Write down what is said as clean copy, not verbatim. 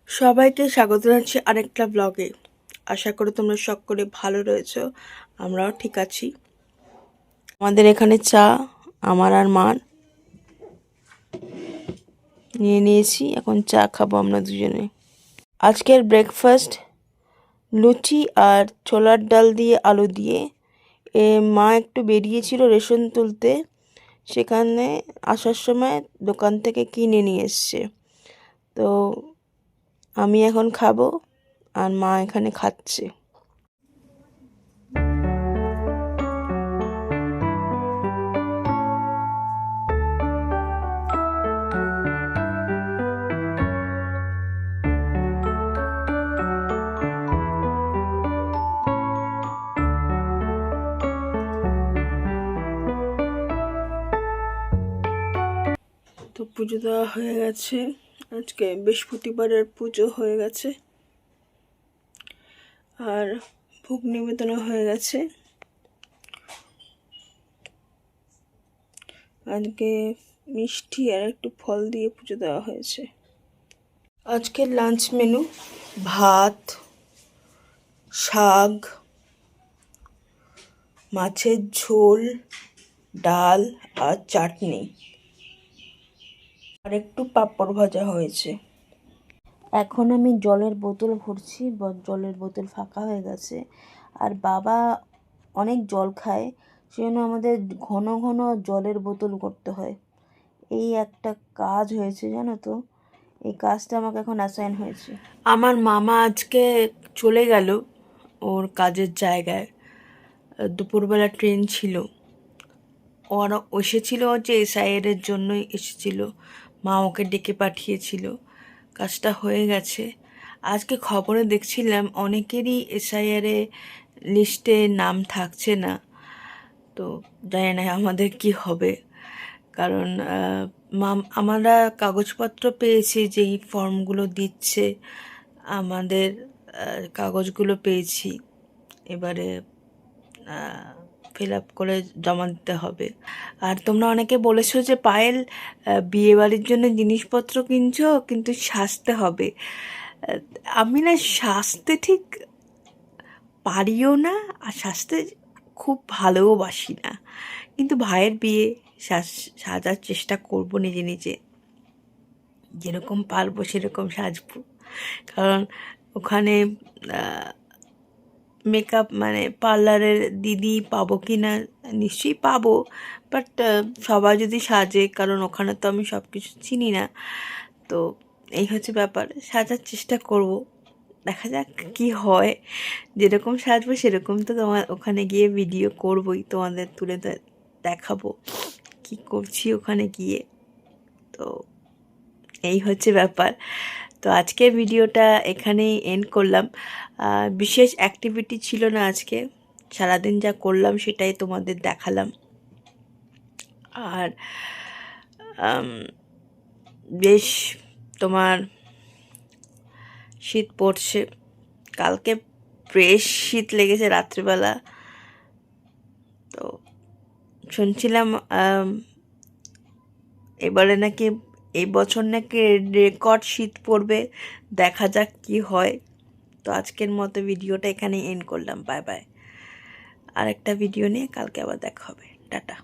সবাইকে স্বাগত জানাচ্ছি আরেকটা ব্লগে। আশা করি তোমরা সকলে ভালো রয়েছো, আমরাও ঠিক আছি। আমাদের এখানে চা আমার আর মার নিয়ে নিয়েছি, এখন চা খাবো আমরা দুজনে। আজকের ব্রেকফাস্ট লুচি আর ছোলার ডাল দিয়ে আলু দিয়ে। মা একটু বেরিয়েছিল রেশন তুলতে, সেখানে আসার সময় দোকান থেকে কিনে নিয়ে এসছে। তো আমি এখন খাবো আর মা এখানে খাচ্ছে। তো পুজো দেওয়া হয়ে গেছে, আজকে বৃহস্পতিবারের পুজো হয়ে গেছে আর ভোগ নিবেদন হয়ে গেছে। আজকে মিষ্টি আর একটু ফল দিয়ে পুজো দেওয়া হয়েছে। আজকের লাঞ্চ মেনু ভাত, শাক, মাছের ঝোল, ডাল আর চাটনি আর একটু পাঁপড় ভাজা হয়েছে। এখন আমি জলের বোতল ভরছি, জলের বোতল ফাঁকা হয়ে গেছে। আর বাবা অনেক জল খায়, সেজন্য আমাদের ঘন ঘন জলের বোতল করতে হয়। এই একটা কাজ হয়েছে জানো তো, এই কাজটা আমাকে এখন অ্যাসাইন হয়েছে। আমার মামা আজকে চলে গেল ওর কাজের জায়গায়, দুপুরবেলা ট্রেন ছিল। ওরা এসেছিল যে এসআইআরের জন্যই এসেছিল, মা ওকে ডেকে পাঠিয়েছিল। কাজটা হয়ে গেছে। আজকে খবরে দেখছিলাম অনেকেরই এসআইআরে লিস্টে নাম থাকছে না। তো জানি না আমাদের কি হবে, কারণ আমরা কাগজপত্র পেয়েছি, যেই ফর্মগুলো দিচ্ছে আমাদের কাগজগুলো পেয়েছি, এবারে ফিল আপ করে জমা দিতে হবে। আর তোমরা অনেকে বলেছো যে পায়েল বিয়েবাড়ির জন্য জিনিসপত্র কিনছো, কিন্তু সাজতে হবে। আমি না সাজতে ঠিক পারিও না, আর সাজতে খুব ভালোবাসি না, কিন্তু ভাইয়ের বিয়ে সাজার চেষ্টা করব নিজে নিজে, যেরকম পারবো সেরকম সাজবো। কারণ ওখানে মেকআপ মানে পার্লারের দিদি পাবো কি না, নিশ্চয়ই পাবো, বাট সবাই যদি সাজে, কারণ ওখানে তো আমি সব কিছু চিনি না। তো এই হচ্ছে ব্যাপার, সাজার চেষ্টা করব, দেখা যাক কি হয়। যেরকম সাজবো সেরকম তো তোমার ওখানে গিয়ে ভিডিও করবই, তোমাদের তুলে দেখাবো কি করছি ওখানে গিয়ে। তো এই হচ্ছে ব্যাপার। তো আজকের ভিডিওটা এখানেই এন্ড করলাম। বিশেষ অ্যাক্টিভিটি ছিল না আজকে, সারাদিন যা করলাম সেটাই তোমাদের দেখালাম। আর বেশ তোমার শীত পড়ছে, কালকে বেশ শীত লেগেছে রাত্রিবেলা। তো শুনছিলাম এবারে নাকি এই বছর নাকি রেকর্ড শীত পড়বে, দেখা যাক কি হয়। তো আজকের মতো ভিডিওটা এখানেই এন্ড করলাম। বাই বাই, আরেকটা ভিডিও নিয়ে কালকে আবার দেখা হবে। টাটা।